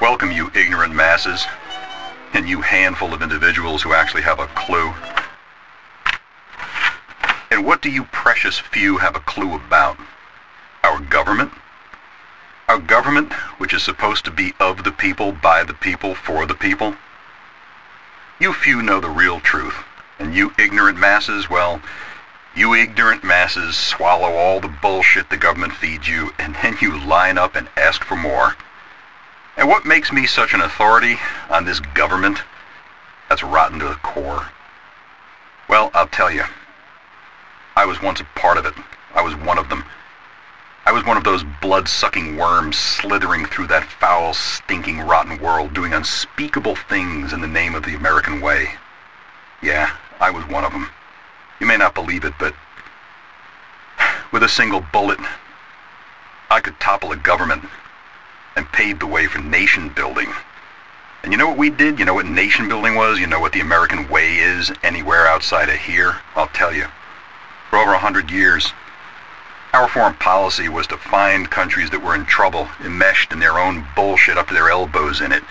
Welcome, you ignorant masses, and you handful of individuals who actually have a clue. And what do you precious few have a clue about? Our government? Our government, which is supposed to be of the people, by the people, for the people? You few know the real truth, and you ignorant masses, well, you ignorant masses swallow all the bullshit the government feeds you, and then you line up and ask for more. And what makes me such an authority on this government that's rotten to the core? Well, I'll tell you. I was once a part of it. I was one of them. I was one of those blood-sucking worms slithering through that foul, stinking, rotten world, doing unspeakable things in the name of the American way. Yeah, I was one of them. You may not believe it, but with a single bullet, I could topple a government and pave the way for nation building. And you know what we did? You know what nation building was? You know what the American way is anywhere outside of here? I'll tell you. For over 100 years, our foreign policy was to find countries that were in trouble, enmeshed in their own bullshit up to their elbows in it.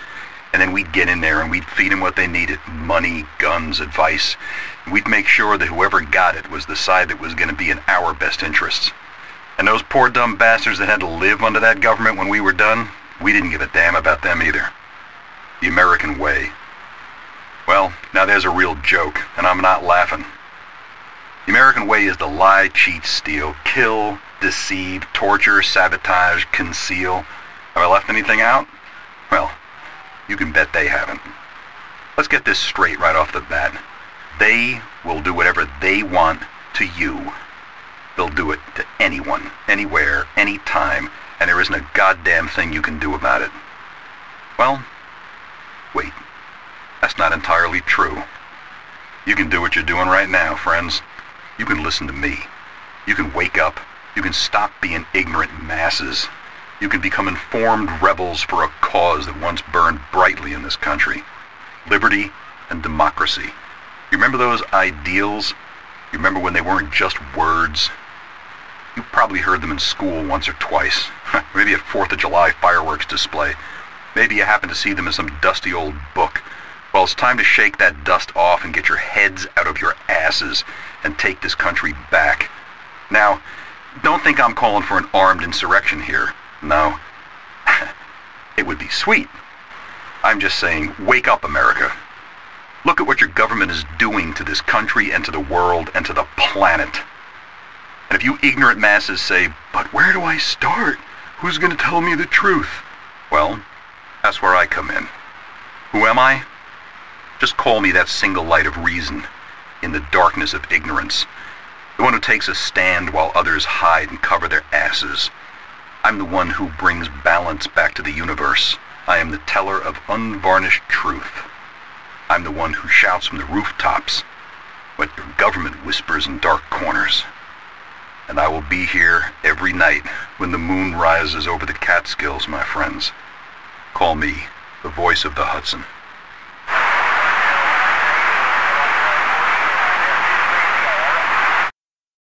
And then we'd get in there and we'd feed them what they needed. Money, guns, advice. And we'd make sure that whoever got it was the side that was going to be in our best interests. And those poor dumb bastards that had to live under that government when we were done, we didn't give a damn about them either. The American way. Well, now there's a real joke, and I'm not laughing. The American way is to lie, cheat, steal, kill, deceive, torture, sabotage, conceal. Have I left anything out? Well, you can bet they haven't. Let's get this straight right off the bat. They will do whatever they want to you. They'll do it to anyone, anywhere, anytime, and there isn't a goddamn thing you can do about it. Well, wait. That's not entirely true. You can do what you're doing right now, friends. You can listen to me. You can wake up. You can stop being ignorant masses. You can become informed rebels for a cause that once burned brightly in this country. Liberty and democracy. You remember those ideals? You remember when they weren't just words? You probably heard them in school once or twice. Maybe at 4th of July fireworks display. Maybe you happen to see them in some dusty old book. Well, it's time to shake that dust off and get your heads out of your asses and take this country back. Now, don't think I'm calling for an armed insurrection here. No. It would be sweet. I'm just saying, wake up, America. Look at what your government is doing to this country and to the world and to the planet. And if you ignorant masses say, but where do I start? Who's going to tell me the truth? Well, that's where I come in. Who am I? Just call me that single light of reason in the darkness of ignorance. The one who takes a stand while others hide and cover their asses. I'm the one who brings balance back to the universe. I am the teller of unvarnished truth. I'm the one who shouts from the rooftops what your government whispers in dark corners. And I will be here every night when the moon rises over the Catskills, my friends. Call me the voice of the Hudson.